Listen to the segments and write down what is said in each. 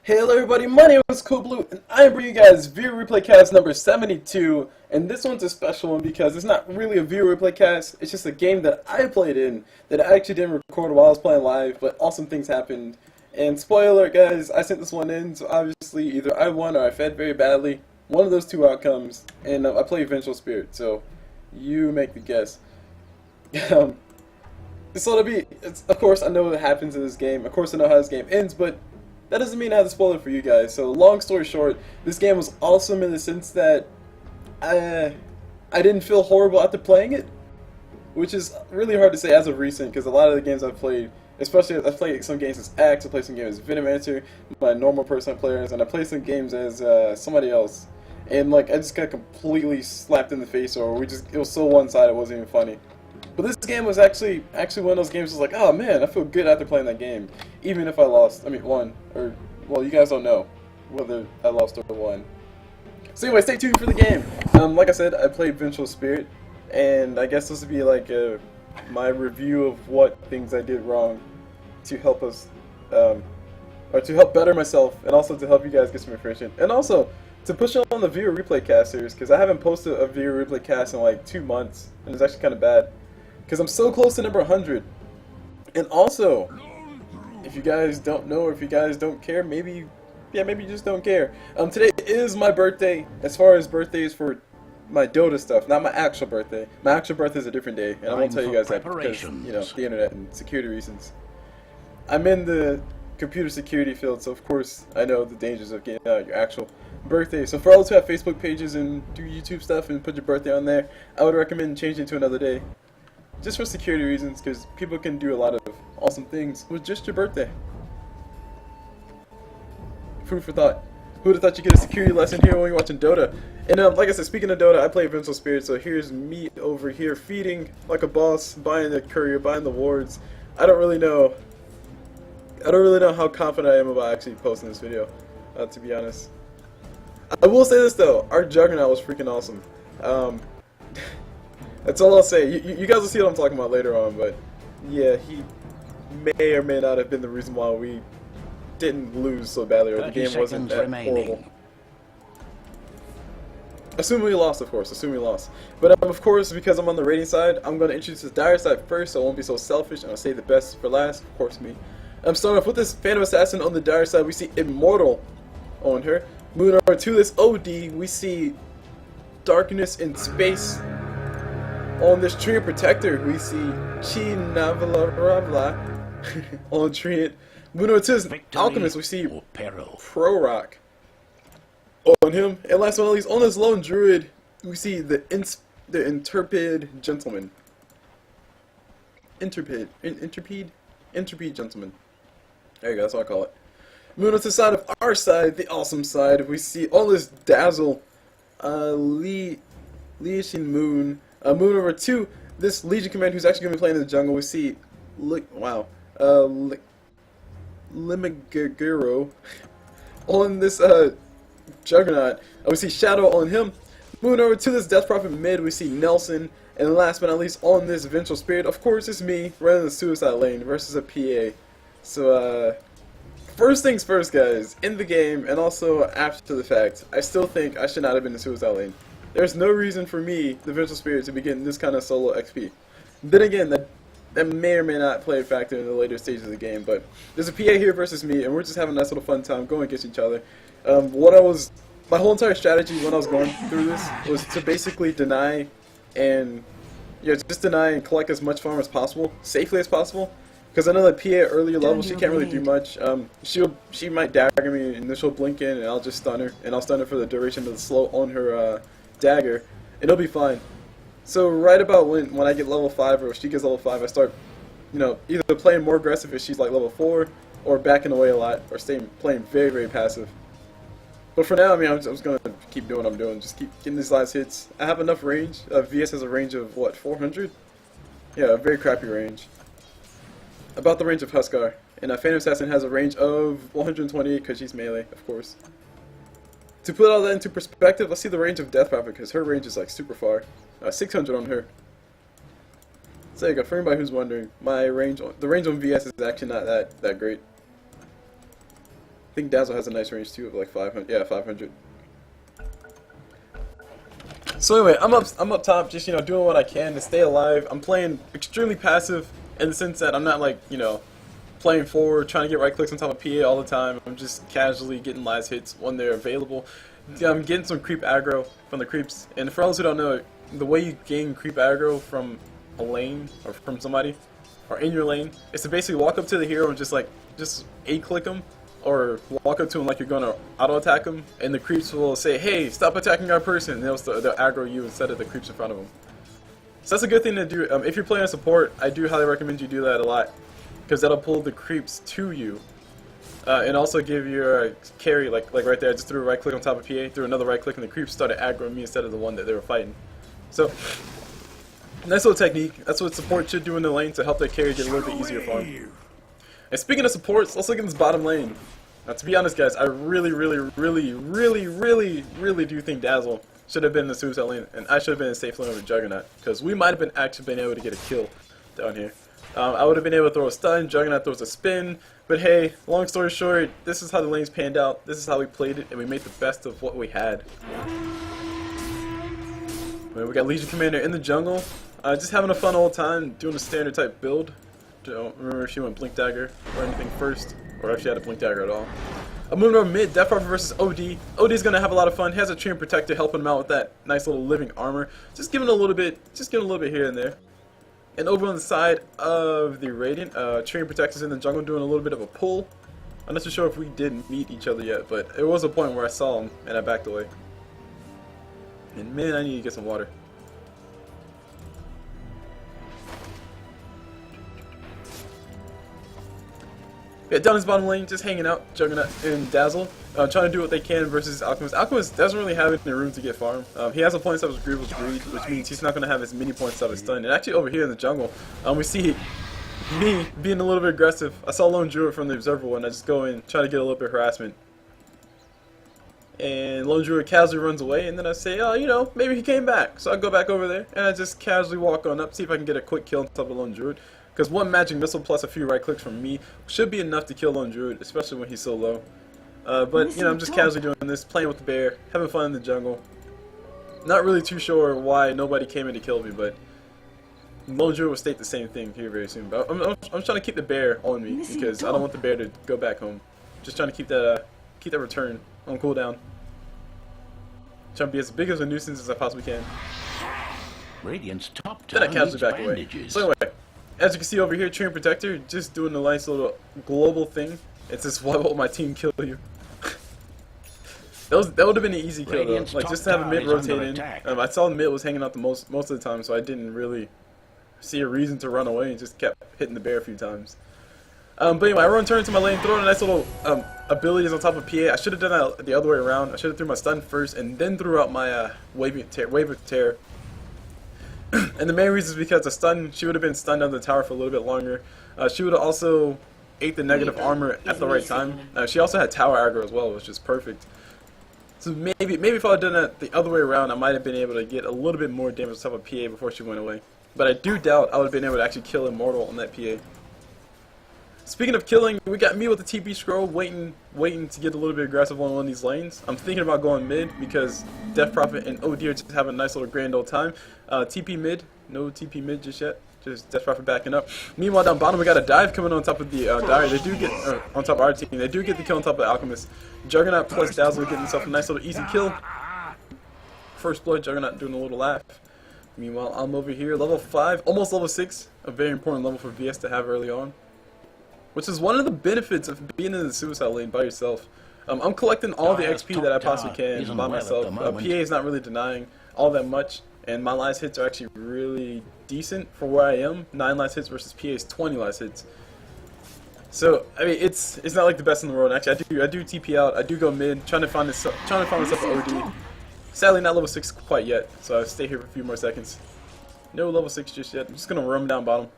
Hello everybody, my name is CulBlu, and I'm bringing you guys viewer replay cast number 72, and this one's a special one because it's not really a viewer replay cast, it's just a game that I played in that I actually didn't record while I was playing live, but awesome things happened. And spoiler alert guys, I sent this one in, so obviously either I won or I fed very badly, one of those two outcomes, and I played Vengeful Spirit, so you make the guess. So of course I know what happens in this game, of course I know how this game ends, but that doesn't mean I have to spoil it for you guys. So long story short, this game was awesome in the sense that I didn't feel horrible after playing it, which is really hard to say as of recent because a lot of the games I've played, especially I've played some games as Axe, I played some games as Venomancer, my normal person players, and I played some games as somebody else, and like I just got completely slapped in the face, or it was so one-sided it wasn't even funny. But this game was actually one of those games was like, oh man, I feel good after playing that game. Even if I lost, won, or, well, you guys don't know whether I lost or won. So anyway, stay tuned for the game. Like I said, I played Vengeful Spirit, and I guess this would be like my review of what things I did wrong to help us, or to help better myself, and also to help you guys get some information. And also, to push on the viewer replay cast series, because I haven't posted a viewer replay cast in like 2 months, and it's actually kind of bad. Because I'm so close to number 100. And also, if you guys don't know or if you guys don't care, maybe you just don't care. Today is my birthday, as far as birthdays for my Dota stuff, not my actual birthday. My actual birthday is a different day, and I won't tell you guys that because, you know, the internet and security reasons. I'm in the computer security field, so of course I know the dangers of getting out your actual birthday. So for all those who have Facebook pages and do YouTube stuff and put your birthday on there, I would recommend changing to another day. Just for security reasons, because people can do a lot of awesome things with just your birthday. Food for thought. Who would have thought you'd get a security lesson here when you're watching Dota? And like I said, speaking of Dota, I play Vengeful Spirit, so here's me over here feeding like a boss, buying the courier, buying the wards. I don't really know how confident I am about actually posting this video, to be honest. I will say this though, our Juggernaut was freaking awesome. That's all I'll say. You guys will see what I'm talking about later on, but yeah, he may or may not have been the reason why we didn't lose so badly, or the game wasn't that horrible. Assuming we lost, of course. Assuming we lost. But of course, because I'm on the rating side, I'm going to introduce the dire side first, so I won't be so selfish, and I'll save the best for last. Of course, me. I'm starting off with this Phantom Assassin on the dire side. We see Immortal on her. Moving over to this OD, we see Darkness in Space. On this Treant Protector, we see Chi Navalavla on Treant. Moving over to this Alchemist, we see Pro Rock on him. And last but not least, on this lone Druid, we see the Intrepid Gentleman. Intrepid Gentleman. There you go, that's what I call it. Moving on to the side of our side, the awesome side, we see all this Dazzle, Leishin Moon. Moving over to this Legion Command, who's actually going to be playing in the jungle, we see, Limaguro on this Juggernaut. We see Shadow on him. Moving over to this Death Prophet mid, we see Nelson. And last but not least, on this Vengeful Spirit, of course, it's me running the Suicide Lane versus a PA. So, first things first, guys, in the game and also after the fact, I still think I should not have been the Suicide Lane. There's no reason for me, the Vengeful Spirit, to be getting this kind of solo XP. Then again, that may or may not play a factor in the later stages of the game, but there's a PA here versus me, and we're just having a nice little fun time going against each other. My whole entire strategy when I was going through this was to basically deny and, just deny and collect as much farm as possible, safely as possible. Because I know that PA at earlier levels, she can't really do much. She might dagger me, and then she'll blink in, and I'll just stun her. And I'll stun her for the duration of the slow on her dagger, and it'll be fine. So right about when I get level 5, or if she gets level 5, I start, either playing more aggressive if she's like level 4, or backing away a lot, or playing very, very passive. But for now, I'm just going to keep doing what I'm doing. Just keep getting these last hits. I have enough range. VS has a range of, what, 400? Yeah, a very crappy range. About the range of Huskar. And Phantom Assassin has a range of 128 because she's melee, of course. To put all that into perspective, let's see the range of Death Prophet, because her range is like super far. 600 on her. So there you go. For anybody who's wondering, the range on VS is actually not that great. think Dazzle has a nice range too of like 500. Yeah, 500. So anyway, I'm up top, just doing what I can to stay alive. I'm playing extremely passive in the sense that I'm not like playing forward, trying to get right clicks on top of PA all the time. I'm just casually getting last hits when they're available. I'm getting some creep aggro from the creeps, and for those who don't know, the way you gain creep aggro from a lane or from somebody or in your lane is to basically walk up to the hero and just A click them. Or walk up to him like you're gonna auto attack him, and the creeps will say, "Hey, stop attacking our person." And they'll aggro you instead of the creeps in front of them. So that's a good thing to do. If you're playing a support, I do highly recommend you do that a lot, because that'll pull the creeps to you, and also give your carry like right there. I just threw a right click on top of PA, threw another right click, and the creeps started aggroing me instead of the one that they were fighting. So nice little technique. That's what support should do in the lane to help their carry get a little bit easier for them. And speaking of supports, let's look at this bottom lane. Now, to be honest, guys, I really do think Dazzle should have been in the suicide lane, and I should have been in safe lane over Juggernaut, because we might have actually been able to get a kill down here. I would have been able to throw a stun, Juggernaut throws a spin, but hey, long story short, this is how the lanes panned out, this is how we played it, and we made the best of what we had. We got Legion Commander in the jungle, just having a fun old time, doing a standard type build. Don't remember if she went Blink Dagger or anything first, or if she had a Blink Dagger at all. I'm moving over mid, Devourer versus OD. OD's gonna have a lot of fun. He has a Treant Protector helping him out with that nice little living armor. Just giving a little bit here and there. And over on the side of the Radiant, Treant Protector's in the jungle doing a little bit of a pull. I'm not too sure if we did meet each other yet, but it was a point where I saw him and I backed away. And man, I need to get some water. Yeah, down his bottom lane, just hanging out, Juggernaut and Dazzle, trying to do what they can versus Alchemist. Alchemist doesn't really have any room to get farm. He has a points up his Greed, which means he's not going to have as many points up his stun. And actually over here in the jungle, we see me being a little bit aggressive. I saw Lone Druid from the Observer and I just go in, try to get a little bit of harassment. And Lone Druid casually runs away, and then I say, oh, maybe he came back. So I go back over there, and I just casually walk on up, see if I can get a quick kill on top of Lone Druid. Because one magic missile plus a few right clicks from me should be enough to kill Lone Druid, especially when he's so low. But I'm just casually doing this, playing with the bear, having fun in the jungle. Not really too sure why nobody came in to kill me, but Lone Druid will state the same thing here very soon. But I'm trying to keep the bear on me because I don't want the bear to go back home. Just trying to keep that return on cooldown. Trying to be as big as a nuisance as I possibly can. Radiant's top then I casually back away. So anyway, as you can see over here, Treant Protector just doing a nice little global thing. It's just, why won't my team kill you? that would have been an easy kill though. Like just to have a mid rotate in. I saw the mid was hanging out the most of the time, so I didn't really see a reason to run away and just kept hitting the bear a few times. But anyway, I run turn to my lane, throw in a nice little abilities on top of PA. I should have done that the other way around. I should have threw my stun first and then threw out my wave of terror. And the main reason is because the stun, she would have been stunned on the tower for a little bit longer. She would have also ate the negative armor at the right time. She also had tower aggro as well, which is perfect. So maybe if I had done that the other way around, I might have been able to get a little bit more damage on top of PA before she went away. But I do doubt I would have been able to actually kill Immortal on that PA. Speaking of killing, we got me with the TP scroll, waiting to get a little bit aggressive on one of these lanes. I'm thinking about going mid because Death Prophet and OD are just having a nice little grand old time. TP mid, no TP mid just yet. Just Death Prophet backing up. Meanwhile, down bottom, we got a dive coming on top of the Dire. They do get on top of our team. They do get the kill on top of the Alchemist. Juggernaut plus Dazzle getting himself a nice little easy kill. First blood, Juggernaut doing a little laugh. Meanwhile, I'm over here, level 5, almost level 6. A very important level for VS to have early on. Which is one of the benefits of being in the suicide lane by yourself. I'm collecting all the XP that I possibly can by myself. PA is not really denying all that much, and my last hits are actually really decent for where I am. 9 last hits versus PA's 20 last hits. So I mean, it's not like the best in the world. Actually, I do TP out. I do go mid, trying to find myself an OD. Sadly, not level 6 quite yet, so I'll stay here for a few more seconds. No level 6 just yet. I'm just gonna roam down bottom.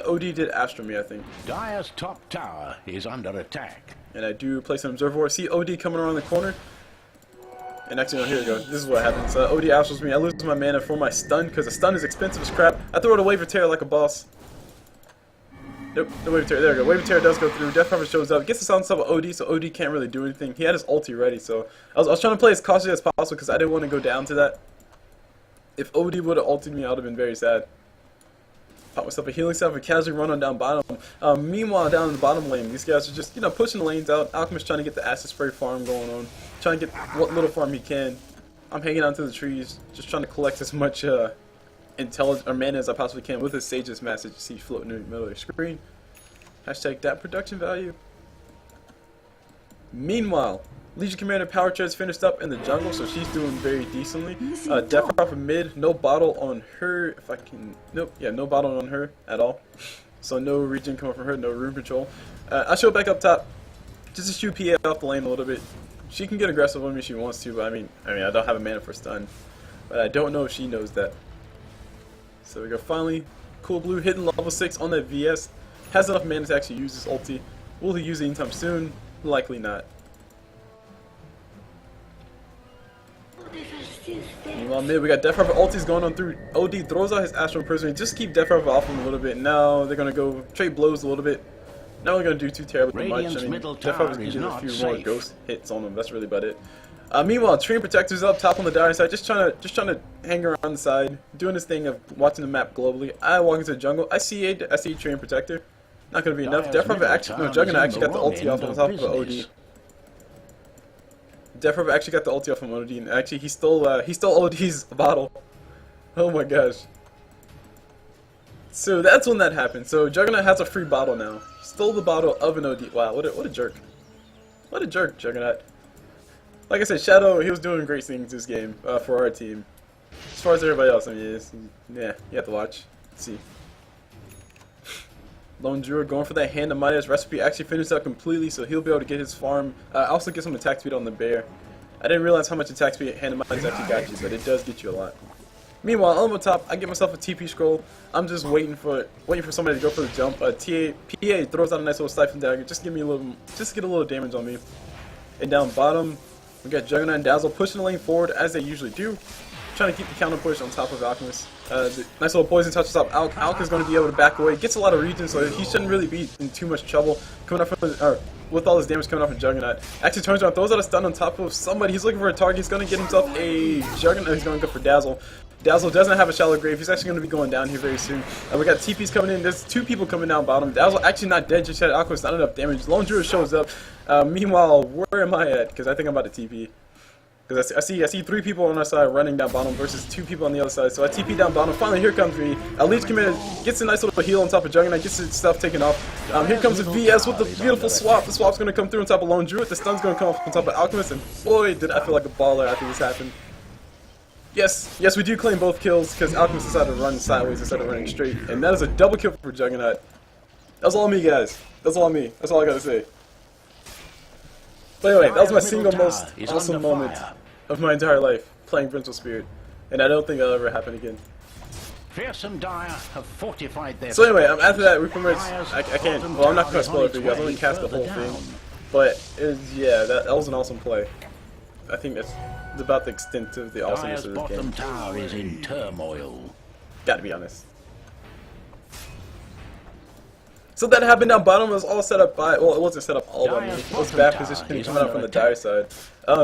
OD did Astro me, I think. Dire's top tower is under attack. And I do place an Observer. See OD coming around the corner. And actually, no, here we go. This is what happens. OD Astros me. I lose my mana for my stun, because a stun is expensive as crap. I throw it away for terror like a boss. Nope, the Wave of Terror. There we go. Wave of Terror does go through. Devourer shows up. Gets the silence of OD, so OD can't really do anything. He had his ulti ready, so I was trying to play as cautiously as possible because I didn't want to go down to that. If OD would have ulted me, I would have been very sad. Pop myself a healing staff, a casually run on down bottom. Meanwhile, down in the bottom lane, these guys are just, pushing the lanes out. Alchemist trying to get the acid spray farm going on. Trying to get what little farm he can. I'm hanging onto the trees, just trying to collect as much intelligence or mana as I possibly can with his Sage's message you see floating in the middle of your screen. Hashtag that production value. Meanwhile, Legion Commander Power Tread's finished up in the jungle, so she's doing very decently. Death off of mid, no bottle on her. If I can, nope, yeah, no bottle on her at all. So no regen coming from her, no room control. I show back up top, just to shoot PA off the lane a little bit. She can get aggressive with me if she wants to, but I mean, I don't have a mana for stun, but I don't know if she knows that. So we go finally, CulBlu hitting level 6 on that VS. Has enough mana to actually use his ulti. Will he use it anytime soon? Likely not. Meanwhile, mid, we got Devourer ultis going on through. OD throws out his Astral Prisoner. Just keep Devourer off him a little bit. Now they're gonna go trade blows a little bit. Not really gonna do too terribly much. I mean, Devourer's getting a few more ghost hits on him. That's really about it. Meanwhile, Treant Protector's up top on the dire side, just trying to hang around the side, doing this thing of watching the map globally. I walk into the jungle. I see Treant Protector. Not gonna be enough. Devourer actually, no, Juggernaut actually got the ulti off on top of OD. Devourer actually got the ulti off from OD, and actually he stole OD's bottle. Oh my gosh. So that's when that happened. So Juggernaut has a free bottle now. He stole the bottle of an OD. Wow, what a jerk. What a jerk, Juggernaut. Like I said, Shadow, he was doing great things this game for our team. As far as everybody else, I mean, yeah, you have to watch. Let's see. Lone Druid going for that hand of Midas recipe actually finished up completely, so he'll be able to get his farm. Also get some attack speed on the bear. I didn't realize how much attack speed hand of Midas actually got you, but it does get you a lot. Meanwhile, on the top, I get myself a TP scroll. I'm just waiting for somebody to go for the jump. PA throws out a nice little Siphon Dagger, just get a little damage on me. And down bottom, we got Juggernaut and Dazzle pushing the lane forward as they usually do. Trying to keep the counter push on top of Alchemist. The nice little poison touch top. Alk is going to be able to back away. Gets a lot of regen, so he shouldn't really be in too much trouble. Coming up from with all his damage coming off from Juggernaut. Actually turns around, throws out a stun on top of somebody. He's looking for a target. He's going to get himself a Juggernaut. He's going to go for Dazzle. Dazzle doesn't have a shallow grave. He's actually going to be going down here very soon. We got TPs coming in. There's two people coming down bottom. Dazzle actually not dead just yet. Alchemist not enough damage. Lone Druid shows up. Meanwhile, where am I at? Because I think I'm about to TP. Because I see 3 people on our side running down bottom versus 2 people on the other side. So I TP down bottom. Finally, here comes me. Legion Commander gets a nice little heal on top of Juggernaut. Gets his stuff taken off. Here comes the VS with the beautiful swap. The swap's going to come through on top of Lone Druid. The stun's going to come off on top of Alchemist. And boy, did I feel like a baller after this happened. Yes, we do claim both kills because Alchemist decided to run sideways instead of running straight. And that is a double kill for Juggernaut. That's all me, guys. That's all me. That's all I got to say. But anyway, that was my single most awesome moment of my entire life, playing Vengeful Spirit. And I don't think that'll ever happen again. Fearsome Dire have fortified their. So anyway, after that, we pretty much, I can't, well, I'm not going to spoil it for you guys, I'm going to cast the whole thing. But, yeah, that was an awesome play. I think that's about the extent of the awesomeness of this game. Bottom tower is in turmoil. Gotta be honest. So that happened down bottom. It was all set up by, well, it wasn't set up all by me. It was bad positioning coming out from the dire side.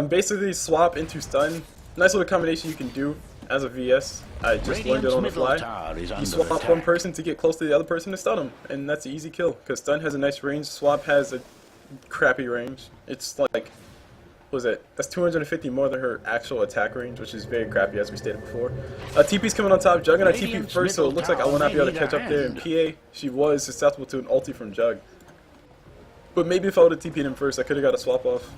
Basically, swap into stun. Nice little combination you can do as a VS. I just learned it on the fly. You swap one person to get close to the other person to stun them, and that's an easy kill. Because stun has a nice range, swap has a crappy range. It's like, what was it? That's 250 more than her actual attack range, which is very crappy, as we stated before. TP's coming on top. Juggernaut TP first, so it looks like I will not be able to catch up there. And PA, she was susceptible to an ulti from Jug. But maybe if I would have TP'd him first, I could have got a swap off.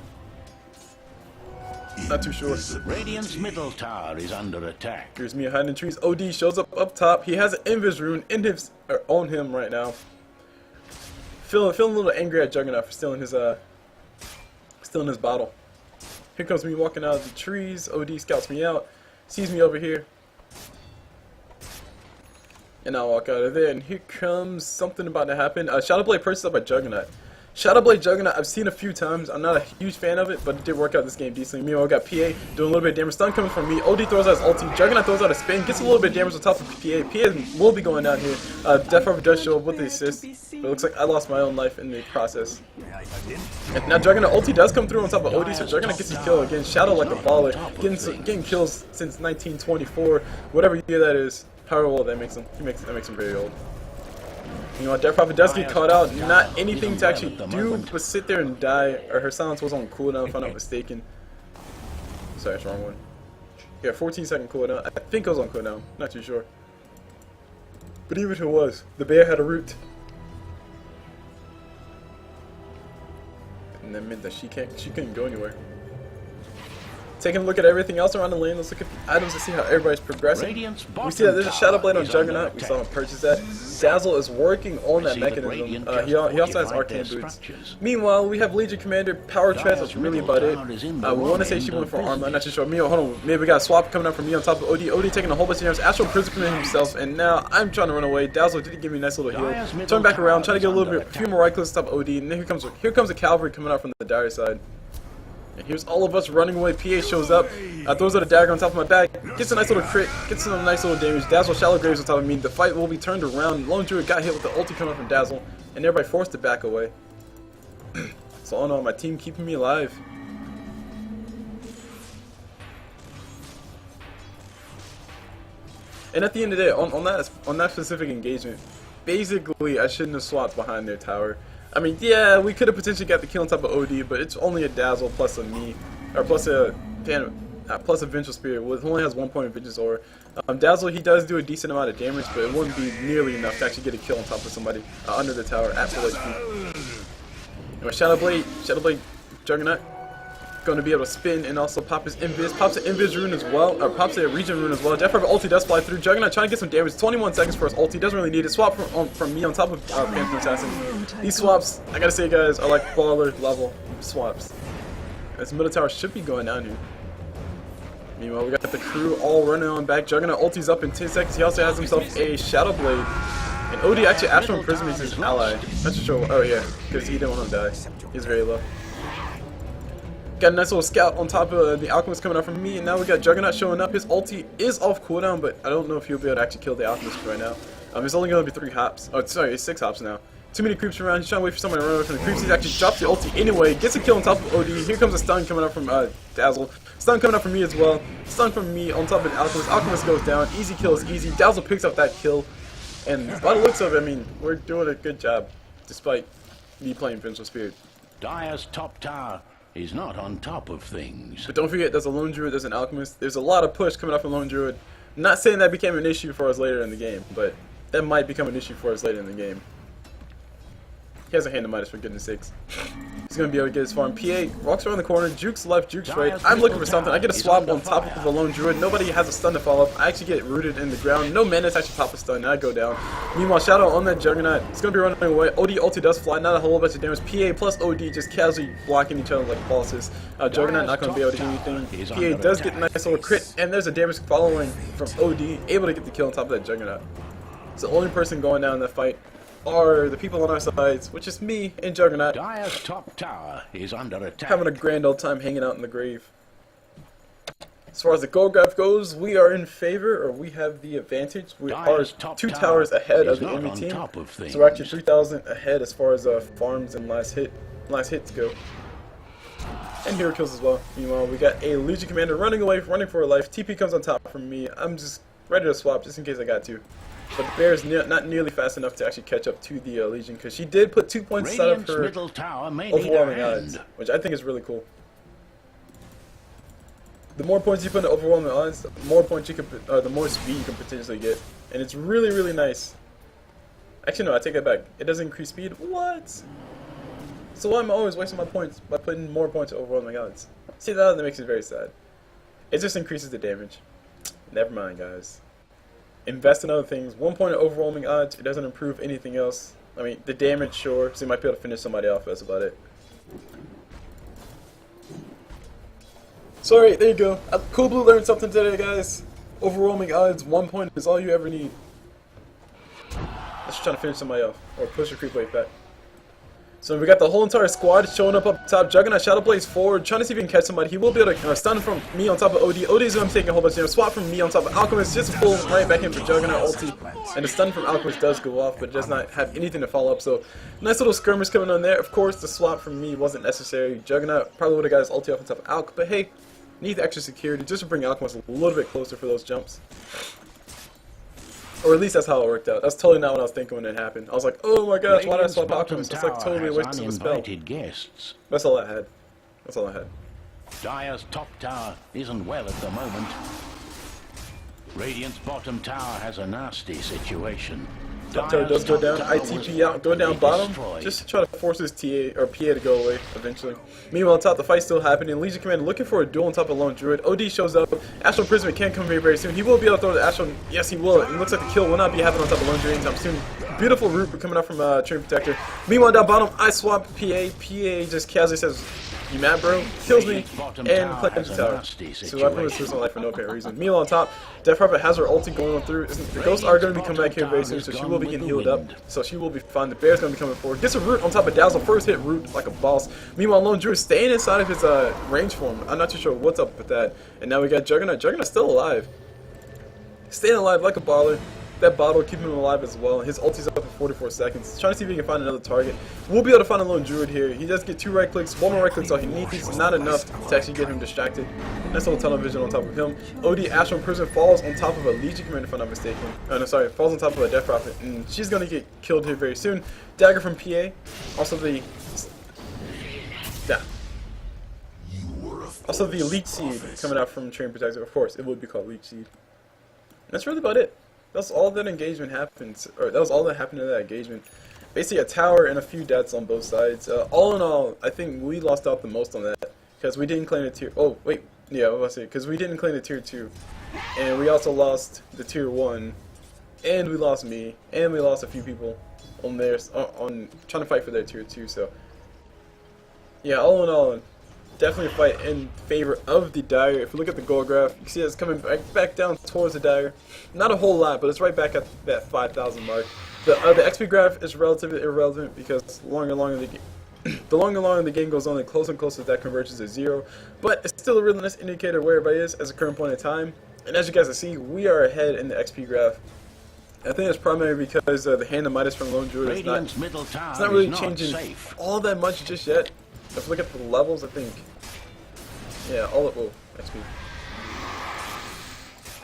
Not too sure. Radiant's middle tower is under attack. Here's me hiding in trees. OD shows up top. He has an Invis rune on him right now. Feeling a little angry at Juggernaut for stealing his bottle. Here comes me walking out of the trees. OD scouts me out, sees me over here, and I walk out of there. And here comes something about to happen. Shadow Blade purchased up by Juggernaut. Shadowblade Juggernaut, I've seen a few times. I'm not a huge fan of it, but it did work out this game decently. Meanwhile, we got PA doing a little bit of damage. Stun coming from me. OD throws out his ulti. Juggernaut throws out a spin. Gets a little bit of damage on top of PA. PA will be going down here. Devourer does show up with the assist. But it looks like I lost my own life in the process. And now Juggernaut ulti does come through on top of OD, so Juggernaut gets his kill again. Shadow like a baller. Getting kills since 1924. Whatever year that is. However old that makes him. That makes him very old. You know, Death Prophet does get caught out. Not anything to actually do, but sit there and die. Or her silence was on cooldown, if I'm not mistaken. Sorry, it's the wrong one. Yeah, 14-second cooldown. I think it was on cooldown. Not too sure. But even if it was, the bear had a root. And that meant that she couldn't go anywhere. Taking a look at everything else around the lane, let's look at the items to see how everybody's progressing. We see that there's a Shadowblade on Juggernaut. We saw him purchase that. Dazzle is working on that mechanism. He also has arcane boots. Meanwhile, we have Legion Commander, Power Treant. That's really about it. We want to say she went for armor. I'm not too sure. Hold on. Maybe we got a swap coming up from me on top of OD. OD taking a whole bunch of damage. Astral Prison himself, and now I'm trying to run away. Dazzle did give me a nice little heal. Turn back around, try to get a few more right clicks on top of OD, and then here comes a cavalry coming out from the dire side. And here's all of us running away. PA shows up, throws out a dagger on top of my back, gets a nice little crit, gets some nice little damage. Dazzle shallow graves on top of me. The fight will be turned around. Lone Druid got hit with the ulti coming from Dazzle, and everybody forced to back away. So all in all, my team keeping me alive. And at the end of the day, on that specific engagement, basically I shouldn't have swapped behind their tower. I mean, yeah, we could have potentially got the kill on top of OD, but it's only a Dazzle plus a me, or plus a Vengeful Spirit, which only has 1 point of Vengeance Aura. Dazzle, he does do a decent amount of damage, but it wouldn't be nearly enough to actually get a kill on top of somebody under the tower at full HP. Anyway, Shadowblade Juggernaut, going to be able to spin and also pop his invis, pops an invis rune as well, or pops a region rune as well. Death Prophet ulti does fly through. Juggernaut trying to get some damage. 21 seconds for his ulti, doesn't really need it. Swap from me on top of Phantom Assassin. These swaps, I gotta say guys, are like baller level swaps. This middle tower should be going down here. Meanwhile, we got the crew all running on back. Juggernaut ulti's up in 10 seconds. He also has himself a Shadowblade. And OD actually Astral Imprisonment is his ally. Not too sure. Oh yeah, because he didn't want to die. He's very low. Got a nice little scout on top of the Alchemist coming up from me, and now we got Juggernaut showing up. His ulti is off cooldown, but I don't know if he'll be able to actually kill the Alchemist right now. It's only going to be 3 hops. Oh, sorry, it's 6 hops now. Too many creeps around. He's trying to wait for someone to run away from the creeps. He actually drops the ulti anyway. Gets a kill on top of OD. Here comes a stun coming up from Dazzle. Stun coming up from me as well. Stun from me on top of the Alchemist. Alchemist goes down. Easy kill is easy. Dazzle picks up that kill. And by the looks of it, I mean, we're doing a good job, despite me playing Vengeful Spirit. Dire's top tower is not on top of things. But don't forget, there's a Lone Druid, there's an Alchemist. There's a lot of push coming up from Lone Druid. I'm not saying that became an issue for us later in the game, but that might become an issue for us later in the game. He has a hand of Midas, for goodness sakes. He's going to be able to get his farm. PA walks around the corner, jukes left, jukes right. I'm looking for something. I get a swap on top of the Lone Druid. Nobody has a stun to follow up. I actually get rooted in the ground. No mana to actually pop a stun, and I go down. Meanwhile, Shadow on that Juggernaut. He's going to be running away. OD ulti does fly, not a whole bunch of damage. PA plus OD just casually blocking each other like bosses. Juggernaut not going to be able to do anything. PA does get a nice little crit, and there's a damage following from OD, able to get the kill on top of that Juggernaut. It's the only person going down in that fight are the people on our sides, which is me and Juggernaut. Dire's top tower is under attack. Having a grand old time hanging out in the grave. As far as the goal graph goes, we are in favor, or we have the advantage. We are 2 towers ahead of the enemy team. So we're actually 3,000 ahead as far as farms and last hits go. And hero kills as well. Meanwhile, we got a Legion Commander running away, running for her life. TP comes on top from me. I'm just ready to swap just in case I got to. But the bear is not nearly fast enough to actually catch up to the Legion, because she did put 2 points out of her overwhelming odds, which I think is really cool. The more points you put in the overwhelming odds, the more points you can, the more speed you can potentially get, and it's really, really nice. Actually, no, I take that back. It doesn't increase speed. What? So why am I always wasting my points by putting more points in overwhelming odds? See, that makes it very sad. It just increases the damage. Never mind, guys. Invest in other things. 1 point of overwhelming odds. It doesn't improve anything else. I mean, the damage, sure. So you might be able to finish somebody off. That's about it. So alright, there you go. CulBlu learned something today, guys. Overwhelming odds. 1 point is all you ever need. Let's try to finish somebody off, or push your creep wave back. So we got the whole entire squad showing up top. Juggernaut Shadow Blaze forward, trying to see if he can catch somebody. He will be able to stun from me on top of OD. OD is going to be taking a whole bunch of damage. Swap from me on top of Alchemist, just pull right back in for Juggernaut ulti. And the stun from Alchemist does go off, but it does not have anything to follow up. So nice little skirmish coming on there. Of course, the swap from me wasn't necessary. Juggernaut probably would have got his ulti off on top of Alch, but hey, need the extra security just to bring Alchemist a little bit closer for those jumps. Or at least that's how it worked out. That's totally not what I was thinking when it happened. I was like, oh my gosh, why did I swap Alchemist? It's like totally a waste of a spell. Guests. That's all I had. That's all I had. Dire's top tower isn't well at the moment. Radiant's bottom tower has a nasty situation. Top tower does go down. ITP out, go down bottom. Just to try to force his TA or PA to go away eventually. Meanwhile, on top, the fight's still happening. Legion Commander looking for a duel on top of Lone Druid. OD shows up. Astral Prism can't come very, very soon. He will be able to throw the Astral. Yes, he will. It looks like the kill will not be happening on top of Lone Druid anytime soon. Beautiful root coming out from Treant Protector. Meanwhile, down bottom, I swap PA. PA just casually says, "You mad, bro?" Kills me and claims the tower. So I promise lose my life for no apparent reason. Meanwhile, on top, Death Prophet has her ulti going on through. The ghosts are going to be coming back here very soon, so she will be getting healed up. So she will be fine. The bear's going to be coming forward. Gets a root on top of Dazzle. First hit root like a boss. Meanwhile, Lone Druid staying inside of his range form. I'm not too sure what's up with that. And now we got Juggernaut. Juggernaut's still alive. Staying alive like a baller. That bottle keeping him alive as well. His ulti's up in 44 seconds. Trying to see if he can find another target. We'll be able to find a Lone Druid here. He does get 2 right clicks. 1 more right click's all he needs. Not enough to actually get him distracted. Nice little tunnel vision on top of him. OD Astral Prison falls on top of a Legion Commander if I'm not mistaken. Oh no, sorry. Falls on top of a Death Prophet. And she's going to get killed here very soon. Dagger from PA. Also the... Yeah. Also the Elite Seed coming out from Treant Protector. Of course, it would be called Elite Seed. That's really about it. That's all that engagement happens, or that was all that happened in that engagement. Basically a tower and a few deaths on both sides. All in all, I think we lost out the most on that, because we didn't claim the tier, oh wait, yeah, what was I saying, because we didn't claim the tier 2, and we also lost the tier 1, and we lost me, and we lost a few people on there, on trying to fight for their tier 2, so, yeah, all in all, definitely a fight in favor of the Dire. If you look at the goal graph, you can see it's coming back down towards the Dire. Not a whole lot, but it's right back at that 5,000 mark. The XP graph is relatively irrelevant because the longer the game goes on, the closer and closer that converges to 0. But it's still a really nice indicator where everybody is at the current point in time. And as you guys can see, we are ahead in the XP graph. I think it's primarily because the Hand of Midas from Lone Druid is not, it's not really changing all that much just yet. If you look at the levels, I think, yeah, XP.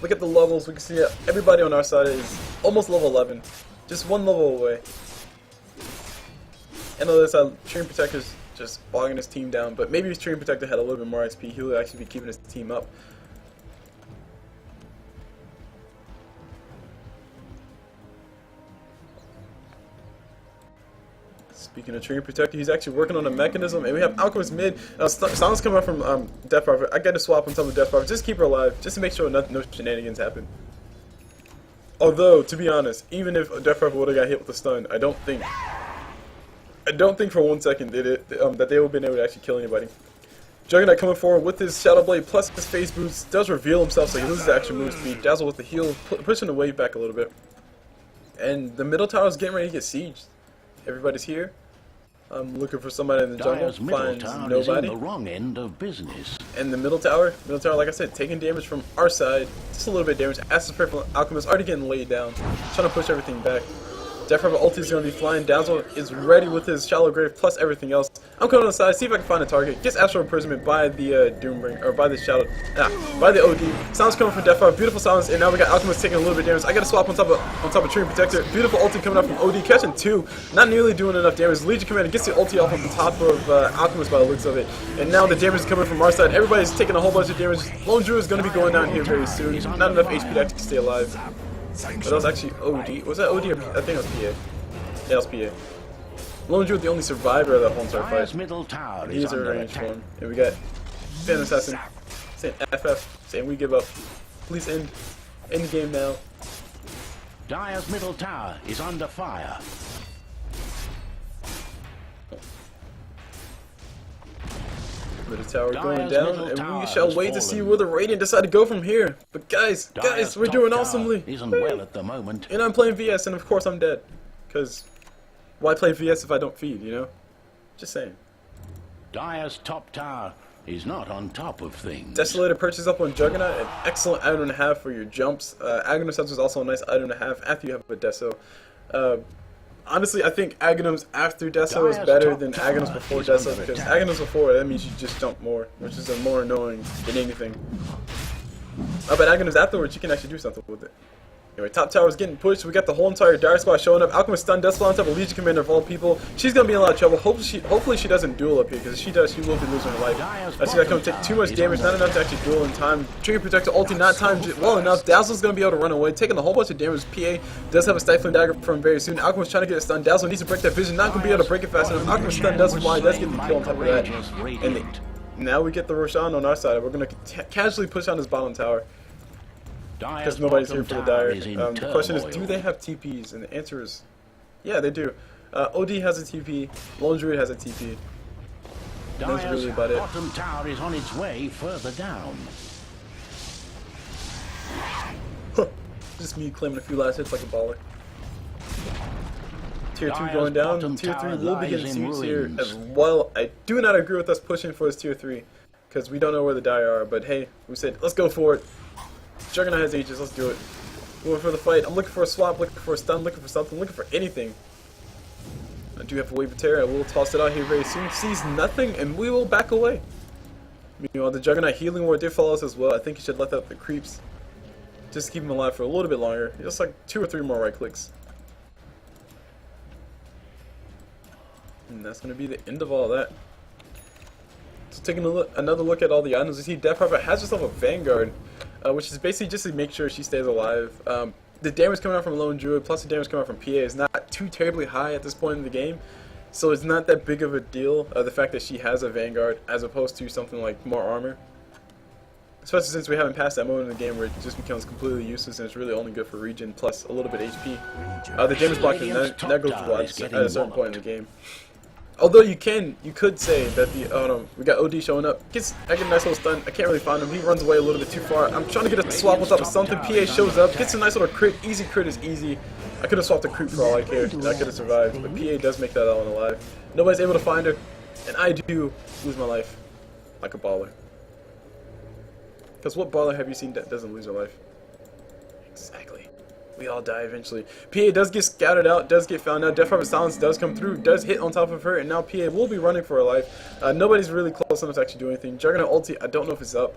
Look at the levels, we can see that everybody on our side is almost level 11. Just 1 level away. And on the other side, Treant Protector's just bogging his team down, but maybe if Treant Protector had a little bit more XP, he would actually be keeping his team up. Speaking of Treant Protector, he's actually working on a mechanism, and we have Alchemist mid. Silence coming out from Death Prophet. I got to swap on top of Death Prophet. Just keep her alive, just to make sure no shenanigans happen. Although, to be honest, even if Death Prophet would have got hit with a stun, I don't think for 1 second that they would have been able to actually kill anybody. Juggernaut coming forward with his Shadow Blade plus his Phase Boost does reveal himself, so he loses extra move speed. Dazzle with the heal, pushing the wave back a little bit. And the middle tower is getting ready to get sieged. Everybody's here. I'm looking for somebody in the jungle. Finds nobody. The wrong end of business. And the middle tower, like I said, taking damage from our side. Just a little bit of damage. Access prayer from Alchemist already getting laid down. Trying to push everything back. Death Prophet ulti is going to be flying. Dazzle is ready with his Shallow Grave plus everything else. I'm coming on the side, see if I can find a target. Gets Astral Imprisonment by the Doombringer, or by the by the OD. Sounds coming from Death Prophet, beautiful silence, and now we got Alchemist taking a little bit of damage. I got to swap on top of Treant Protector. Beautiful ulti coming up from OD, catching 2. Not nearly doing enough damage. Legion Commander gets the ulti off on the top of Alchemist by the looks of it. And now the damage is coming from our side. Everybody's taking a whole bunch of damage. Lone Druid is going to be going down here very soon. Not enough HP to actually stay alive. But that was actually OD. Was that OD or I think it was PA. Yeah, it was PA. Lone Druid, the only survivor of that whole entire fight. And he's a range one. And we got Phantom Assassin saying FF, saying we give up. Please end the game now. Dire's middle tower is under fire. Middle tower going down, and we shall wait to see where the Radiant decide to go from here. But guys, we're doing awesomely. Isn't well at the moment. And I'm playing VS, and of course I'm dead. Because why play VS if I don't feed, you know? Just saying. Dire's top tower is not on top of things. Desolator purchase up on Juggernaut, an excellent item and a half for your jumps. Aghanim Scepter is also a nice item and a half after you have a Deso. Honestly, I think Aghanim's after Deso is better than Aghanim's before Deso, because Aghanim's before, that means you just jump more, which is more annoying than anything. But Aghanim's afterwards, you can actually do something with it. Anyway, top tower is getting pushed. We got the whole entire Dire squad showing up. Alchemist stun, Dazzle on top of Legion Commander of all people. She's gonna be in a lot of trouble. Hopefully she doesn't duel up here, because if she does, she will be losing her life. She's gonna come take too much damage, not enough to actually duel in time. Treant Protector ulti not timed well enough. Dazzle's gonna be able to run away, taking a whole bunch of damage. PA does have a stifling dagger from very soon. Alchemist trying to get a stun. Dazzle needs to break that vision, not gonna be able to break it fast enough. Alchemist stun does fly, does get the kill on top of that. And now we get the Roshan on our side. We're gonna casually push on this bottom tower, because nobody's here for the Dire. The question is, do they have TPs? And the answer is, yeah, they do. OD has a TP, Lone Druid has a TP. That's really about it. Bottom tower is on its way further down. Just me claiming a few last hits like a baller. Tier 2 going down. Tier 3 will be getting sweeps here as well. I do not agree with us pushing for this Tier 3, because we don't know where the Dire are, but hey, we said, let's go for it. Juggernaut has Aegis, let's do it. Going for the fight. I'm looking for a swap, looking for a stun, looking for something, looking for anything. I do have a Wave of Terror. I will toss it out here very soon. Sees nothing, and we will back away. Meanwhile, the Juggernaut Healing Ward did follow us as well. I think he should let out the creeps, just to keep him alive for a little bit longer. Just like 2 or 3 more right clicks. And that's going to be the end of all that. So taking another look at all the items, you see Death Prophet has herself a Vanguard, which is basically just to make sure she stays alive. The damage coming out from Lone Druid plus the damage coming out from PA is not too terribly high at this point in the game, so it's not that big of a deal, the fact that she has a Vanguard as opposed to something like more armor. Especially since we haven't passed that moment in the game where it just becomes completely useless and it's really only good for regen plus a little bit HP. The damage block is negligible at a certain point in the game. Although you could say that we got OD showing up. I get a nice little stun. I can't really find him. He runs away a little bit too far. I'm trying to get a swap on top of something. PA shows up, gets a nice little crit. Easy crit is easy. I could have swapped a creep for all I care. I could have survived, but PA does make that one alive. Nobody's able to find her, and I do lose my life like a baller. Because what baller have you seen that doesn't lose her life? Exactly. We all die eventually. PA does get scouted out, does get found out. Death Prophet Silence does come through, does hit on top of her, and now PA will be running for her life. Nobody's really close enough to actually do anything. Juggernaut ulti, I don't know if it's up.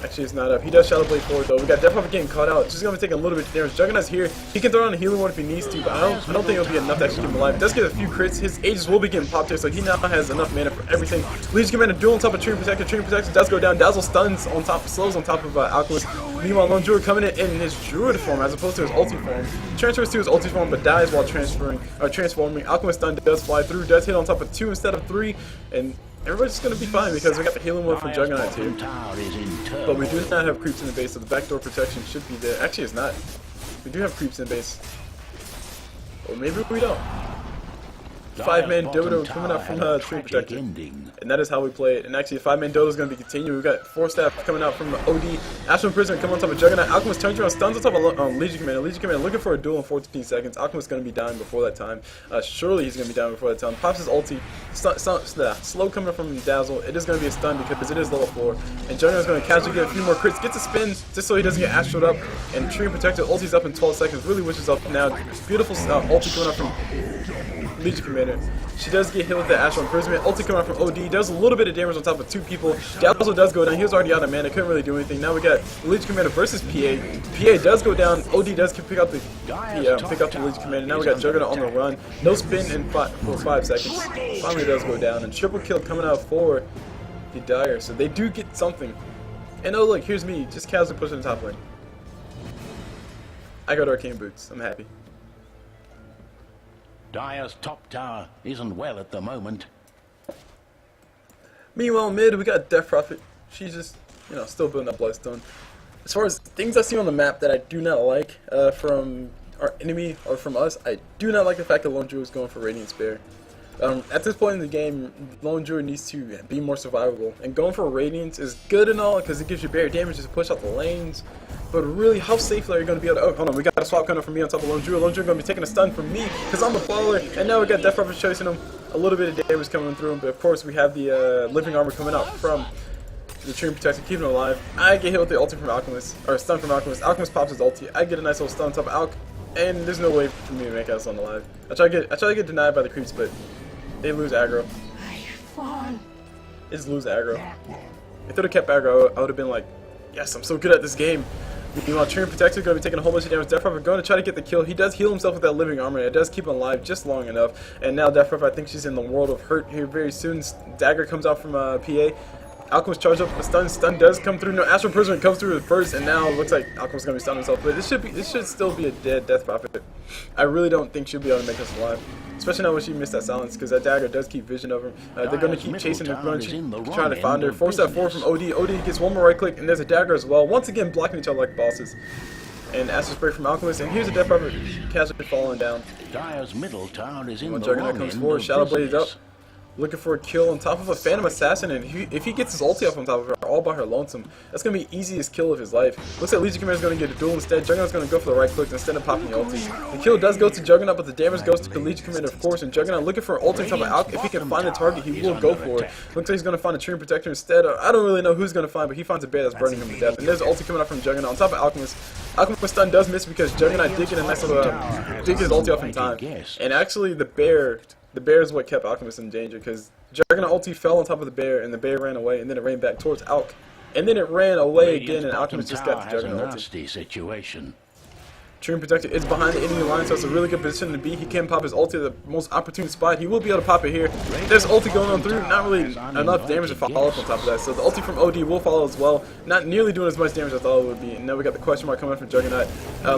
Actually, it's not up. He does Shadow Blade forward though. We got Death Prophet getting caught out. Just gonna take a little bit of damage. Juggernaut's here. He can throw on a healing ward if he needs to, but I don't think it'll be enough to actually keep him alive. Does get a few crits. His Aegis will be getting popped here, so he now has enough mana for everything. Legion Commander duel on top of Treant Protector. Treant Protector does go down. Dazzle stuns on top, slows on top of Alchemist. Meanwhile, Lone Druid coming in his Druid form as opposed to his ulti form. Transfers to his ulti form, but dies while transforming. Alchemist stun does fly through, does hit on top of 2 instead of 3, and everybody's going to be fine because we got the healing ward from Juggernaut too. But we do not have creeps in the base, so the backdoor protection should be there. Actually, it's not. We do have creeps in base. Or maybe we don't. 5-man Dota coming out from Treant Protector. And that is how we play it. And actually, the 5-man Dota is going to be continuing. We've got 4 staff coming out from OD. Astral Prisoner coming on top of Juggernaut. Alchemist turns around, stuns on top of Legion Commander. Legion Commander looking for a duel in 14 seconds. Alchemist is going to be dying before that time. Surely he's going to be dying before that time. Pops his ulti. Slow coming from Dazzle. It is going to be a stun because it is level 4. And Juggernaut's going to casually get a few more crits. Gets a spin just so he doesn't get Astraled up. And Treant Protector ulti's up in 12 seconds. Really wishes up now. Beautiful ulti coming up from Legion Commander. She does get hit with the Astral Imprisonment. Ulti coming out from OD. Does a little bit of damage on top of 2 people. Dazzle does go down. He was already out of mana. Couldn't really do anything. Now we got Legion Commander versus PA. PA does go down. OD does pick up the Legion Commander. Now we got Juggernaut on the run. No spin for 5 seconds. Finally does go down. And triple kill coming out for the Dire. So they do get something. And oh look, here's me. Just casually pushing the top lane. I got Arcane Boots. I'm happy. Dire's top tower isn't well at the moment. Meanwhile, mid, we got Death Prophet. She's just, still building up Bloodstone. As far as things I see on the map that I do not like from our enemy or from us, I do not like the fact that Lone Druid is going for Radiant Spear. At this point in the game, Lone Druid needs to be more survivable. And going for Radiance is good and all because it gives you barrier damage to push out the lanes. But really, how safely are you going to be able to... Oh, hold on, we got a swap coming from me on top of Lone Druid. Lone Druid going to be taking a stun from me because I'm a baller. And now we got Death Prophet chasing him. a little bit of damage coming through him, but of course we have the living armor coming out from the Treant Protector, keeping him alive. I get hit with the ulti from Alchemist, or stun from Alchemist. Alchemist pops his ulti. I get a nice little stun on top of Alch, and there's no way for me to make out stun alive. I try to get denied by the creeps, but they lose aggro. They just lose aggro. If they'd have kept aggro, I would have been like, yes, I'm so good at this game. Meanwhile, Treant Protector going to be taking a whole bunch of damage. Devourer going to try to get the kill. He does heal himself with that living armor. It does keep him alive just long enough. And now Devourer, I think she's in the world of hurt here very soon. Dagger comes out from PA. Alchemist charged up with a stun. Stun does come through. No, Astral Prisoner comes through first, and now it looks like Alchemist going to be stunned himself. But this should still be a dead Death Prophet. I really don't think she'll be able to make us alive. Especially now when she missed that silence, because that dagger does keep vision of her. They're going to keep chasing her, going to try to find her. Force that forward from OD. OD gets one more right click, and there's a dagger as well. Once again, blocking each other like bosses. And Astral Spray from Alchemist, and here's a Death Prophet casually falling down. Dyer's middle tower is in the Juggernaut comes forward, Shadow Blade up. Looking for a kill on top of a Phantom Assassin, and if he gets his ulti off on top of her, all by her lonesome, that's going to be easiest kill of his life. Looks like Legion Commander's going to get a duel instead. Juggernaut's going to go for the right click instead of popping the ulti. The kill does go to Juggernaut, but the damage goes to the Legion Commander, of course, and Juggernaut looking for an ulti on top of Alch. If he can find the target, he will go for it. Looks like he's going to find a Treant Protector instead. I don't really know who's going to find, but he finds a bear that's burning him to death. And there's an ulti coming out from Juggernaut on top of Alchemist. Alchemist stun does miss because Juggernaut did get a nice little did get his ulti off in time. And actually, the bear is what kept Alchemist in danger, because Juggernaut ulti fell on top of the bear, and the bear ran away, and then it ran back towards Alch. And then it ran away again, and Alchemist just got the Juggernaut ulti. Treant Protector is behind the enemy line, so it's a really good position to be. He can pop his ulti at the most opportune spot. He will be able to pop it here. There's ulti going on through, not really enough damage to follow up on top of that. So the ulti from OD will follow as well. Not nearly doing as much damage as I thought it would be. And now we got the question mark coming from Juggernaut.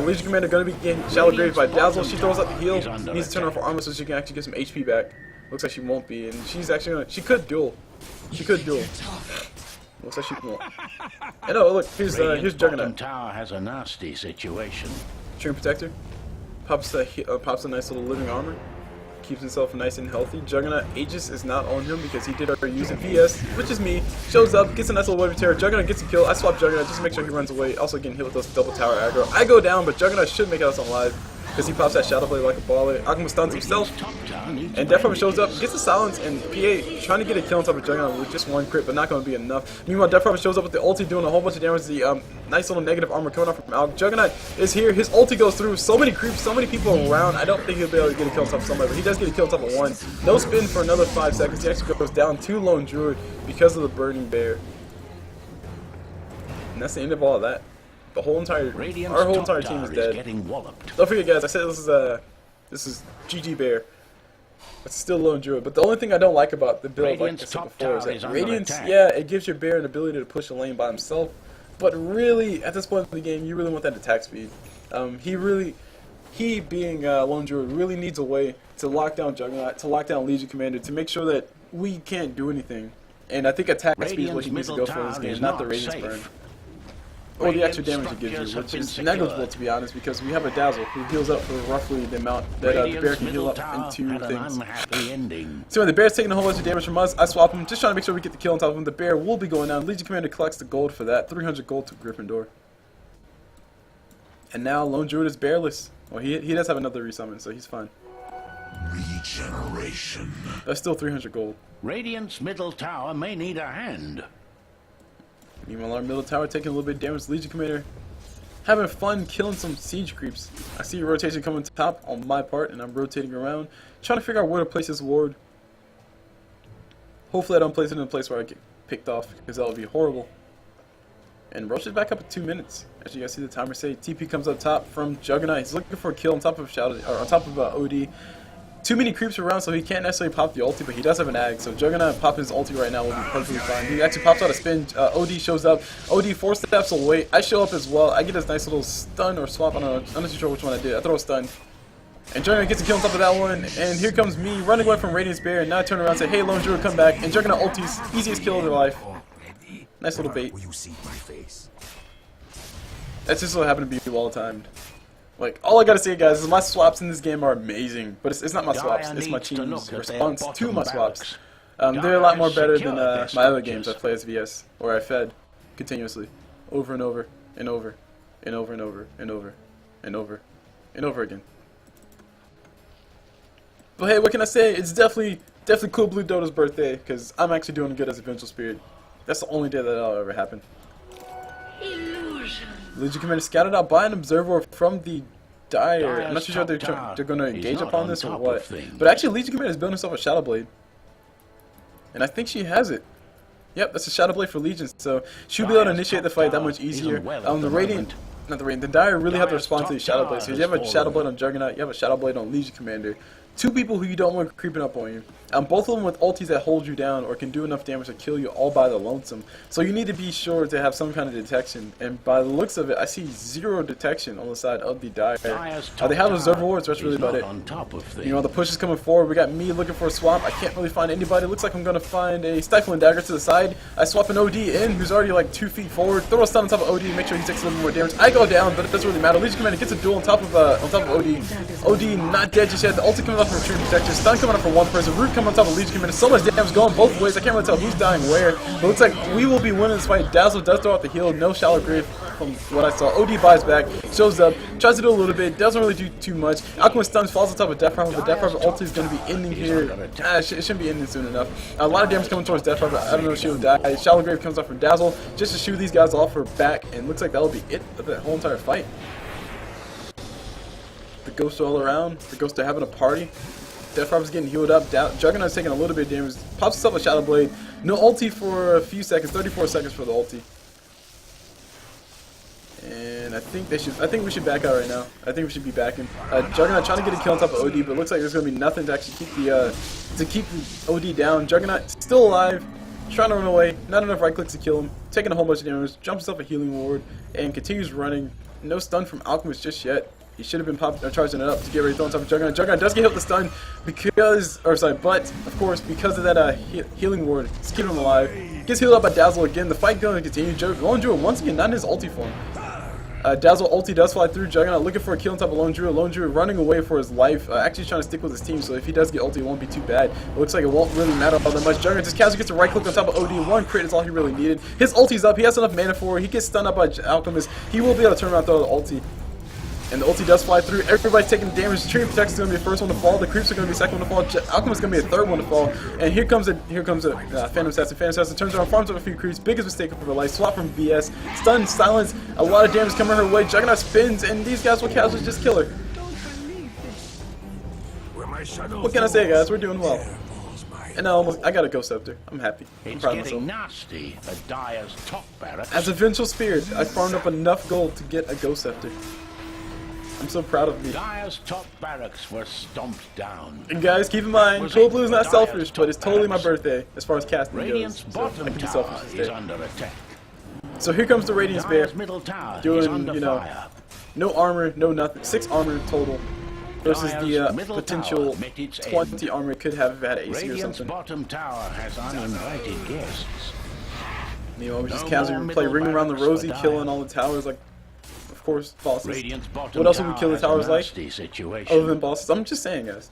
Legion Commander going to be getting shallow grave by Dazzle. She throws out the heal. Needs to turn off her armor so she can actually get some HP back. Looks like she won't be, and she's actually gonna, she could duel. She could duel. Looks like she won't. And oh look, here's Juggernaut. Tower has a nasty situation. Treant Protector pops a nice little living armor, keeps himself nice and healthy. Juggernaut Aegis is not on him because he did already use a VS, which is me. Shows up, gets a nice little wave of terror. Juggernaut gets a kill. I swap Juggernaut just to make sure he runs away. Also getting hit with those double tower aggro. I go down, but Juggernaut should make us alive because he pops that Shadow Blade like a baller. Alchemist stuns himself, and Devourer shows up, gets the silence, and PA trying to get a kill on top of Juggernaut with just one crit, but not going to be enough. Meanwhile, Devourer shows up with the ulti, doing a whole bunch of damage. The nice little negative armor coming off from Alch. Juggernaut is here. His ulti goes through. So many creeps, so many people around. I don't think he'll be able to get a kill on top of somebody, but he does get a kill on top of one. No spin for another 5 seconds. He actually goes down to Lone Druid because of the burning bear. And that's the end of all of that. Our whole entire team is dead. Don't forget, guys, I said this is GG Bear. It's still Lone Druid, but the only thing I don't like about the build, like I said before, is that Radiance, yeah, it gives your Bear an ability to push a lane by himself, but really, at this point in the game, you really want that attack speed. He being Lone Druid really needs a way to lock down Juggernaut, to lock down Legion Commander, to make sure that we can't do anything. And I think attack speed is what he needs to go for in this game, not the Radiance burn. Or the extra damage it gives you, which is negligible to be honest, because we have a Dazzle who heals up for roughly the amount that the bear can heal up into things. So when the bear's taking a whole bunch of damage from us, I swap him, just trying to make sure we get the kill on top of him. The bear will be going down. Legion Commander collects the gold for that, 300 gold to Gryffindor. And now Lone Druid is bearless. Well, he does have another resummon, so he's fine. Regeneration. That's still 300 gold. Radiant's middle tower may need a hand. Meanwhile, our middle tower taking a little bit of damage. Legion Commander having fun killing some siege creeps. I see a rotation coming top on my part, and I'm rotating around, trying to figure out where to place this ward. Hopefully I don't place it in a place where I get picked off, because that would be horrible. And Roche is back up at 2 minutes. As you guys see the timer say, TP comes up top from Juggernaut. He's looking for a kill on top of Shadow, or on top of OD. Too many creeps around, so he can't necessarily pop the ulti, but he does have an ag. So Juggernaut popping his ulti right now will be perfectly fine. He actually pops out a spin. OD shows up. OD 4 steps away. I show up as well. I get this nice little stun or swap. I don't know. I'm not too sure which one I did. I throw a stun. And Juggernaut gets a kill on top of that one. And here comes me running away from Radiance Bear. And now I turn around and say, hey, Lone Druid, come back. And Juggernaut ultis. Easiest kill of their life. Nice little bait. That's just what happened to be well timed. Like, all I gotta say, guys, is my swaps in this game are amazing. But it's not my swaps, it's my team's response to my swaps. They're a lot more better than my other games I play as VS, where I fed continuously, over and over, and over, and over and over, and over, and over, and over again. But hey, what can I say? It's definitely Definitely CulBlu Dota's birthday, because I'm actually doing good as a Vengeful Spirit. That's the only day that'll ever happen. Legion Commander scouted out by an observer from the Dire. I'm not too sure if they're going to engage upon this or what. But actually, Legion Commander is building herself a Shadow Blade. And I think she has it. Yep, that's a Shadow Blade for Legion, so she'll be able to initiate the fight that much easier. The Radiant, not the Radiant, the Dire really have to respond to these Shadow Blades. So you have a Shadow Blade on Juggernaut, you have a Shadow Blade on Legion Commander. Two people who you don't want creeping up on you. Both of them with ultis that hold you down or can do enough damage to kill you all by the lonesome. So you need to be sure to have some kind of detection. And by the looks of it, I see 0 detection on the side of the Dire. They have Observer Wards, that's really about it. You know, the push is coming forward. We got me looking for a swap. I can't really find anybody. Looks like I'm going to find a Stifling Dagger to the side. I swap an OD in, who's already like 2 feet forward. Throw a stun on top of OD, make sure he takes a little more damage. I go down, but it doesn't really matter. Legion Commander gets a duel on top of OD. OD not dead just yet. The ulti comes off from Treant protection. Stun coming up for one person. Root coming on top of Legion Commander. So much damage going both ways. I can't really tell who's dying where. But it looks like we will be winning this fight. Dazzle does throw out the heal. No Shallow Grave from what I saw. OD buys back. Shows up. Tries to do a little bit. Doesn't really do too much. Alchemist stuns. Falls on top of Devourer. But Devourer ulti is going to be ending here. It shouldn't be ending soon enough. A lot of damage coming towards Devourer. I don't know if she will die. Shallow Grave comes off from Dazzle. Just to shoot these guys off her back. And looks like that'll be it of that whole entire fight. The ghosts are all around. The ghosts are having a party. Deathrop's getting healed up. Juggernaut's taking a little bit of damage. Pops himself a Shadow Blade. No ulti for a few seconds. 34 seconds for the ulti. And I think we should back out right now. I think we should be backing. Juggernaut trying to get a kill on top of OD, but it looks like there's gonna be nothing to actually keep the OD down. Juggernaut still alive. Trying to run away. Not enough right clicks to kill him. Taking a whole bunch of damage. Jumps himself a healing ward and continues running. No stun from Alchemist just yet. He should have been charging it up to get ready to throw on top of Juggernaut. Juggernaut does get hit with the stun but of course because of that healing ward, it's keeping him alive. Gets healed up by Dazzle again. The fight going to continue. Lone Druid once again not in his ulti form. Dazzle ulti does fly through. Juggernaut looking for a kill on top of Lone Druid. Lone Druid running away for his life. Actually trying to stick with his team, so if he does get ulti, it won't be too bad. It looks like it won't really matter all that much. Juggernaut just casually gets a right click on top of OD. One crit is all he really needed. His ulti's up. He has enough mana for it. He gets stunned up by Alchemist. He will be able to turn around and throw the ulti. And the ulti does fly through. Everybody's taking the damage. Treant Protect is going to be the first one to fall. The creeps are going to be the second one to fall. Alchemist is going to be the third one to fall. And here comes a Phantom Assassin. Phantom Assassin turns around, farms up a few creeps. Biggest mistake of her life. Swap from VS. Stun, silence. A lot of damage coming her way. Juggernaut spins, and these guys will casually just kill her. What can I say, guys? We're doing well. And I got a Ghost Scepter. I'm happy. I'm proud of myself. Nasty at Dire's top barracks. As a Vengeful Spirit, I farmed up enough gold to get a Ghost Scepter. I'm so proud of me. Dire's top barracks were stomped down. And guys, keep in mind, CulBlu is not selfish, but it's totally my birthday as far as casting Radiant's goes. So I bottom can be tower selfish is under attack. So here comes the Radiance Bear, Dire's middle tower is doing, under fire. no armor, no nothing. 6 armor total versus Dire's the potential 20 armor it could have if it had AC or Radiant's something. bottom tower has uninvited guests. You know, we just casually play Ring Around the Rosie, killing all the towers like, of course, bosses. What else would we kill the towers like? Other than bosses? I'm just saying, guys.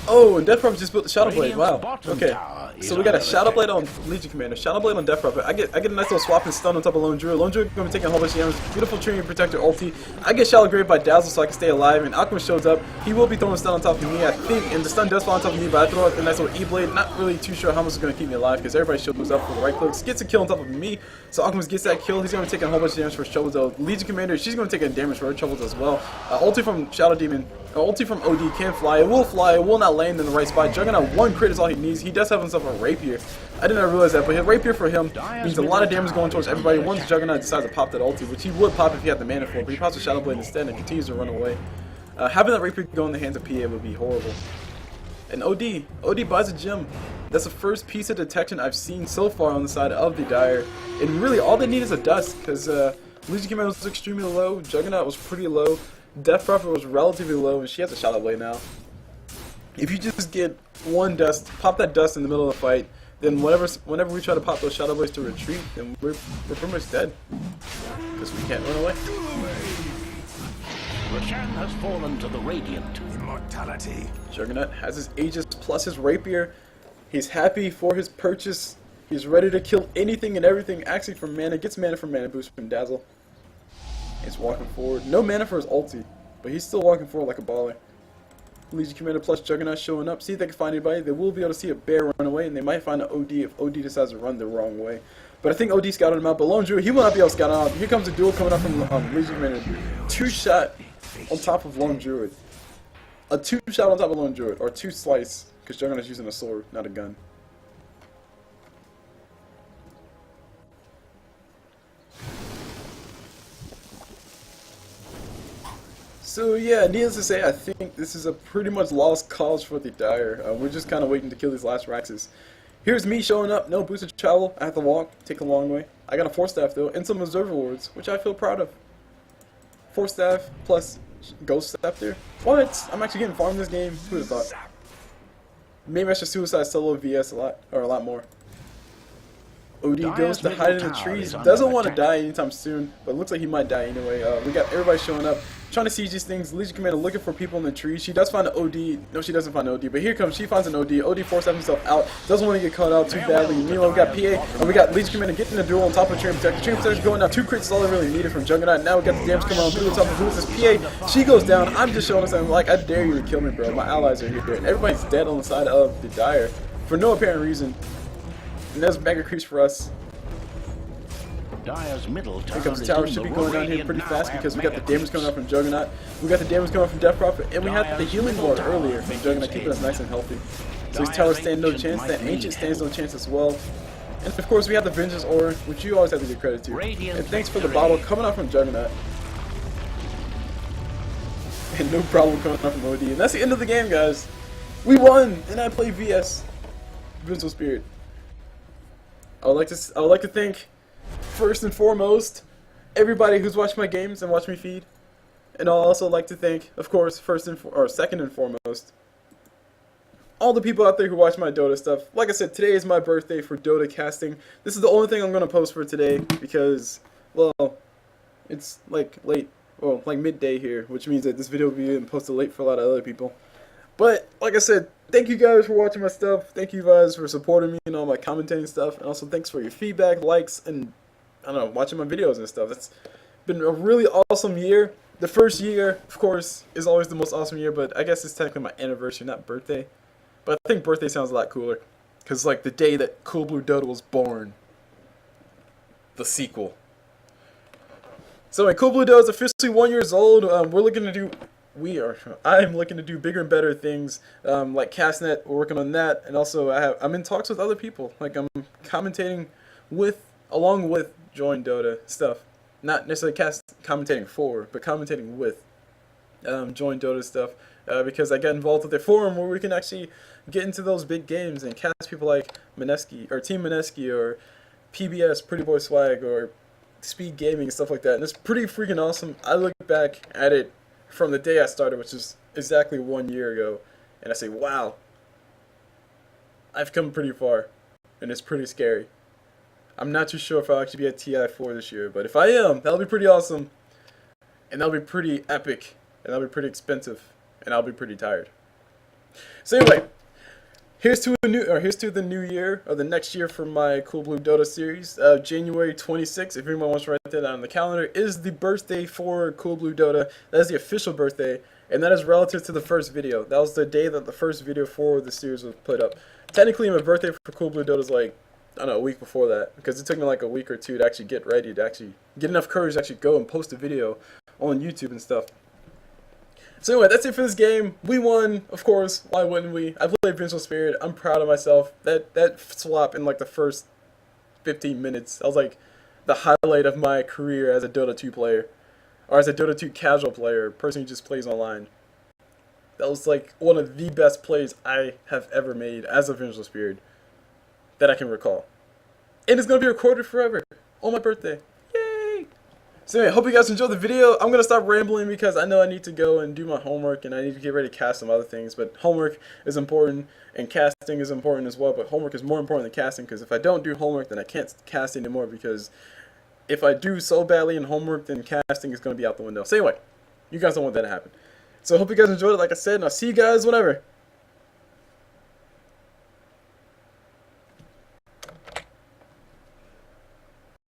Oh, and Deathropper just built the Shadow Blade. Wow. Okay. So we got a Shadow Blade on Legion Commander, Shadow Blade on Deathropper. I get a nice little swap and stun on top of Lone Druid. Lone Druid going to be taking a whole bunch of damage. Beautiful Treant Protector ulti. I get Shallow Grave by Dazzle so I can stay alive. And Alchemist shows up. He will be throwing stun on top of me, I think. And the stun does fall on top of me, but I throw out a nice little E-Blade. Not really too sure how much is going to keep me alive because everybody shows up for the right clicks. Gets a kill on top of me. So Alchemist gets that kill. He's going to take a whole bunch of damage for his troubles though. Legion Commander, she's going to take a damage for her troubles as well. Ulti from Shadow Demon. Ulti from OD can fly. It will fly. It will not land in the right spot. Juggernaut 1 crit is all he needs. He does have himself a Rapier. I did not realize that, but his Rapier for him means a lot of damage going towards everybody once Juggernaut decides to pop that ulti, which he would pop if he had the mana for it, but he pops a Shadow Blade instead and continues to run away. Having that Rapier go in the hands of PA would be horrible. And OD buys a gem. That's the first piece of detection I've seen so far on the side of the Dire. And really, all they need is a dust, because Legion Commander was extremely low, Juggernaut was pretty low, Deathropper was relatively low, and she has a Shadow Blade now. If you just get one dust, pop that dust in the middle of the fight, then whenever we try to pop those Shadow Blades to retreat, then we're pretty much dead. Because we can't run away. Roshan has fallen to the Radiant. Immortality. Juggernaut has his Aegis plus his Rapier. He's happy for his purchase. He's ready to kill anything and everything, actually for mana. Gets mana from mana boost from Dazzle. He's walking forward. No mana for his ulti, but he's still walking forward like a baller. Legion Commander plus Juggernaut showing up. See if they can find anybody. They will be able to see a bear run away, and they might find an OD if OD decides to run the wrong way. But I think OD scouted him out. But Lone Druid, he will not be able to scout him out. Here comes a duel coming up from Legion Commander. 2-shot on top of Lone Druid. A 2-shot on top of Lone Druid, or 2 slice, because Juggernaut's using a sword, not a gun. So yeah, needless to say, I think this is a pretty much lost cause for the Dire. We're just kind of waiting to kill these last Raxes. Here's me showing up, no boosted travel, I have to walk, take a long way. I got a 4-staff though, and some Observer Wards, which I feel proud of. 4-staff plus Ghost Staff there. What? I'm actually getting farmed this game? Who would have thought? Maybe I should suicide solo VS a lot more. OD goes to hide in the trees. Doesn't want to die anytime soon, but looks like he might die anyway. We got everybody showing up, trying to siege these things. Legion Commander looking for people in the trees. She does find an OD. No, she doesn't find an OD, but here comes. She finds an OD. OD forces himself out. Doesn't want to get caught out too badly. Meanwhile, we got PA, and we got Legion Commander getting the duel on top of Treant Protector. Treant Protector's going down. 2 crits is all they really needed from Juggernaut. Now we got the damage coming on through the top of who's this PA. She goes down. I'm just showing us something like, I dare you to kill me, bro. My allies are here. And everybody's dead on the side of the Dire for no apparent reason. And there's mega creeps for us. Dire's middle Here comes the tower. Should be going down here pretty fast because we got the damage coming up from Juggernaut. We got the damage coming up from Death Prophet, and we had the healing ward earlier from Juggernaut, keeping us nice and healthy. So these towers stand no chance. That Ancient stands no chance as well. And of course, we have the Vengeance Aura, which you always have to give credit to. And thanks for the bottle coming out from Juggernaut. And no problem coming out from OD. And that's the end of the game, guys. We won, and I play VS Vengeful Spirit. I would like to thank, first and foremost, everybody who's watched my games and watched me feed. And I'll also like to thank, of course, second and foremost, all the people out there who watch my Dota stuff. Like I said, today is my birthday for Dota casting. This is the only thing I'm going to post for today because, well, it's like late, well, like midday here, which means that this video will be posted late for a lot of other people. But, like I said, thank you guys for watching my stuff. Thank you guys for supporting me and all my commentating stuff. And also thanks for your feedback, likes, and, I don't know, watching my videos and stuff. It's been a really awesome year. The first year, of course, is always the most awesome year, but I guess it's technically my anniversary, not birthday. But I think birthday sounds a lot cooler. Because, like, the day that CulBlu Dota was born. The sequel. So, CulBlu Dota is officially 1 year old. I'm looking to do bigger and better things, like Castnet. We're working on that, and also I'm in talks with other people. Like I'm commentating along with Join Dota stuff, not necessarily commentating for, but commentating with Join Dota stuff, because I got involved with their forum where we can actually get into those big games and cast people like Mineski or Team Mineski or PBS Pretty Boy Swag or Speed Gaming and stuff like that. And it's pretty freaking awesome. I look back at it from the day I started, which is exactly 1 year ago, and I say, wow, I've come pretty far, and it's pretty scary. I'm not too sure if I'll actually be at TI4 this year, but if I am, that'll be pretty awesome, and that'll be pretty epic, and that'll be pretty expensive, and I'll be pretty tired. So anyway, here's to the new year, or the next year for my CulBlu Dota series. January 26th, if anyone wants to write that down on the calendar, is the birthday for CulBlu Dota. That is the official birthday, and that is relative to the first video. That was the day that the first video for the series was put up. Technically, my birthday for CulBlu Dota is like, I don't know, a week before that, because it took me like a week or two to actually get ready, to actually get enough courage to actually go and post a video on YouTube and stuff. So anyway, that's it for this game. We won, of course. Why wouldn't we? I played Vengeful Spirit. I'm proud of myself. That swap in like the first 15 minutes, that was like the highlight of my career as a Dota 2 player, or as a Dota 2 casual player, person who just plays online. That was like one of the best plays I have ever made as a Vengeful Spirit that I can recall. And it's gonna be recorded forever on my birthday. Yay! So anyway, hope you guys enjoyed the video. I'm going to stop rambling because I know I need to go and do my homework and I need to get ready to cast some other things. But homework is important and casting is important as well. But homework is more important than casting, because if I don't do homework, then I can't cast anymore, because if I do so badly in homework, then casting is going to be out the window. So anyway, you guys don't want that to happen. So I hope you guys enjoyed it, like I said, and I'll see you guys whenever.